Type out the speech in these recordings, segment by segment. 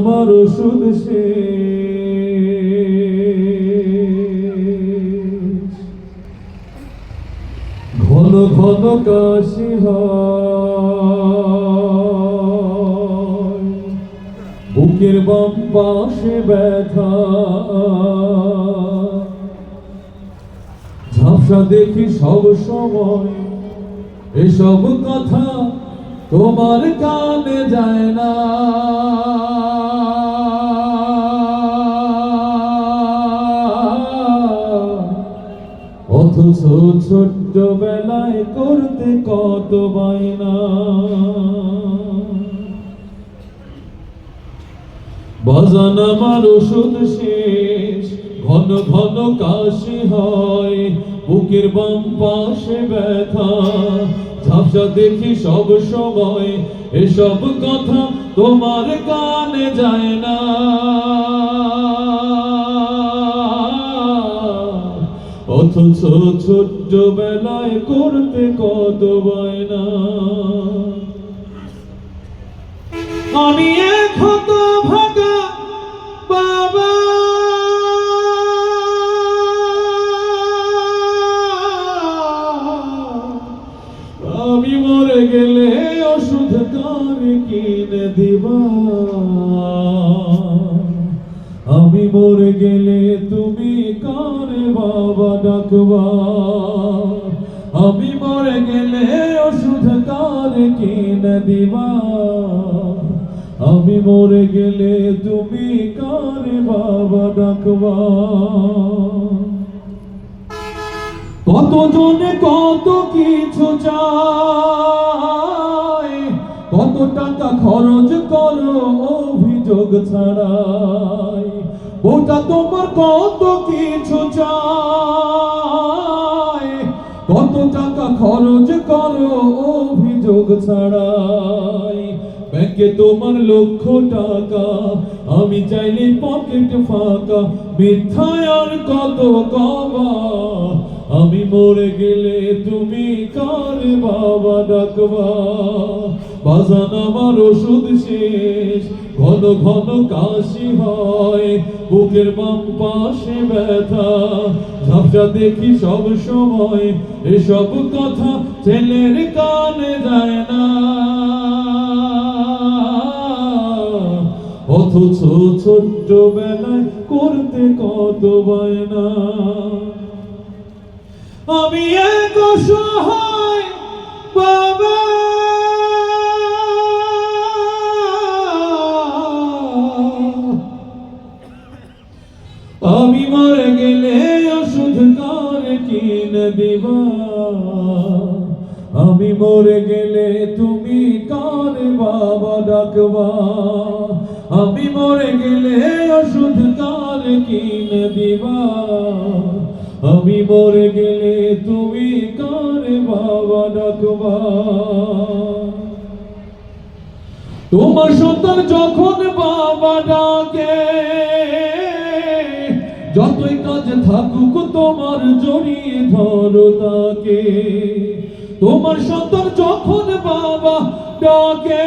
আমার ওষুধ শেষ, ঘন ঘন কাশি হয়, বুকের বাম পাশে ব্যথা, ঝাপসা দেখি সব সময়, এসব কথা তোমার কানে যায় না। অথচ ছোট্ট বেলায় করতে কত বায়না, বাজান আমার ওষুধ শেষ, ঘন ঘন কাশি হয়, বুকের বাম পাশে ব্যথা, ঝাপসা দেখি সব সময়, এসব কথা তোমার কানে যায় না। অথচ ছোট্ট বেলায় করতে কত বায়না। আমি এক হতভাগা বাবা, আমি মরে গেলে ওষুধ কার কিনে দিবা, আমি মরে গেলে তুমি কার বাবা ডাকবা, আমি মরে গেলে ওষুধ কার কিনে দিবা, আমি মরে গেলে তুমি কার বাবা ডাকবা। কতজনে কত কিছু চায়, কত টাকা খরচ করো অভিযোগ ছাড়াই, ওটা তোমার কত কিছু চায়, কত টাকা খরচ করো অভিযোগ ছাড়াই। ব্যাংকে তোমার লক্ষ টাকা, আমি চাইলে পকেট ফাঁকা, মিথ্যায় আর কত কবা, আমি মরে গেলে তুমি কার বাবা ডাকবা। বাজান আমার ওষুধ শেষ, ঘন ঘন কাশি হয়, বুকের বাম পাশে ব্যথা, ঝাপসা দেখি সব সময়, এসব কথা ছেলের কানে যায় না। অথচ ছোট্ট বেলায় করতে কত বায়না। আমি এক অসহায় বাবা, আমি মরে গেলে ওষুধ কার কিনে দিবা, আমি মরে গেলে তুমি কার বাবা ডাকবা, আমি মরে গেলে ওষুধ কার কিনে দিবা, আমি মরে গেলে তুমি কার বাবা ডাকবা। তোমার সন্তান যখন বাবা ডাকে, যতই কাজে থাকুক তোমার জড়িয়ে ধরো তাকে, তোমার সন্তান যখন বাবা ডাকে,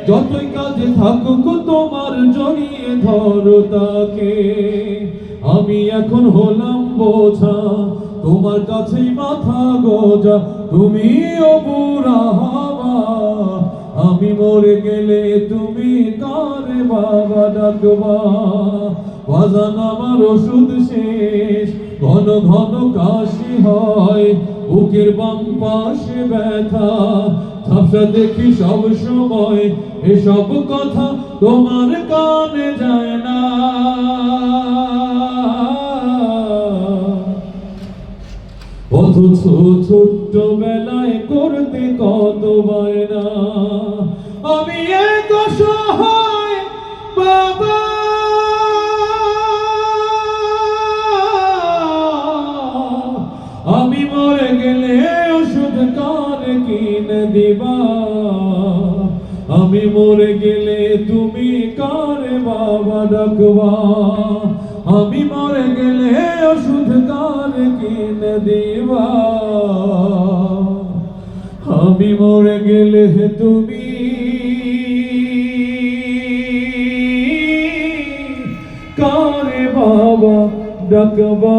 যতই কাজে থাকুক তোমার জড়িয়ে ধরো তাকে। আমি এখন হলাম বোঝা, তোমার কাছেই মাথা গোজা, তুমিও বুড়া হবা, আমি মরে গেলে তুমি কার বাবা ডাকবা। বাজান আমার ওষুধ শেষ, ঘন ঘন কাশি হয়, বুকের বাম পাশে ব্যথা, ঝাপসা দেখি সব সময়, এসব কথা তোমার কানে যায় না। অথচ ছোট্ট বেলায় করতে কত বায়না। আমি এক অসহায় বাবা, আমি মরে গেলে ওষুধ কার কিনে দিবা, আমি মরে গেলে তুমি কার বাবা ডাকবা, আমি মরে গেলে ওষুধ কার কিনে দিবা, আমি মরে গেলে তুমি কারে বাবা ডাকবা